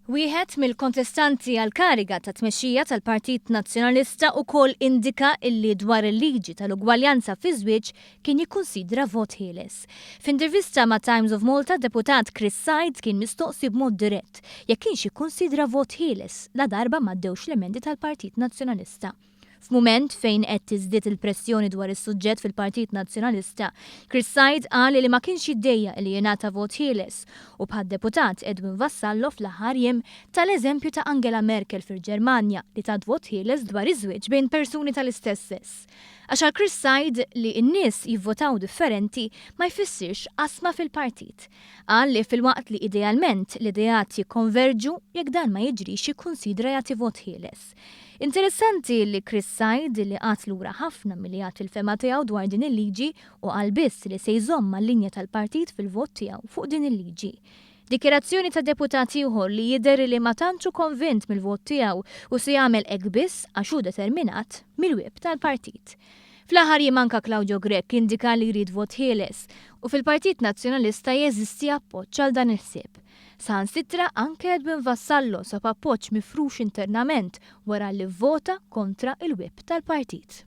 Wieħed mill-kontestanti għal kariga ta' tmexxija tal-Partit Nazzjonalista wkoll indika illi dwar il-liġi tal-ugwaljanza fi żwieġ kien jikkunsidra vot ħieles. F'intervista ma' Times of Malta, deputat Chris Said kien mistoqsi b'mod dirett jekk kienx jikkunsidra vot ħieles la darba m'għaddewx l-emendi tal-Partit Nazzjonalista. F'mument fejn qed tiżdied il-pressjoni dwar is-suġġett fil-Partit Nazzjonalista, Chris Said qal li ma kienx jiddejja li jingħata vot ħieles u bħad-deputat Edwin Vassallo fl-aħħar jiem tal-eżempju ta' Angela Merkel fil-Ġermanja li tat vot ħieles dwar iż-żwieġ bejn persuni tal-istess sess. Għax għal Chris Said li n-nies jivvotaw differenti ma jfissirx qasma fil-partit. Qal li fil-waqt li idealment l-idejat jikkonverġu jekk dan ma jiġrix jikkunsidra jagħti vot ħieles. Interessanti li Chris Said li qat lura ħafna milli jagħti il-fema tiegħu dwar din il-liġi u qal biss li se jżomm mal-linja tal-partit fil-vot tiegħu fuq din il-liġi. Dikjerazzjoni ta' deputat ieħor li jidher li ma tantxu konvint mill-vot tiegħu u se jagħmel hekk biss għax hu determinat mill-wib tal-partit. Fl-aħħar jiem anke Claudio Grech indika li jrid vot ħieles u fil-Partit Nazzjonalista jeżisti appoġġ għal dan il-ħsieb. Saħansitra anke Edwin Vassallo sab appoġġ mifrux internament wara li vvota kontra il-wib tal-partit.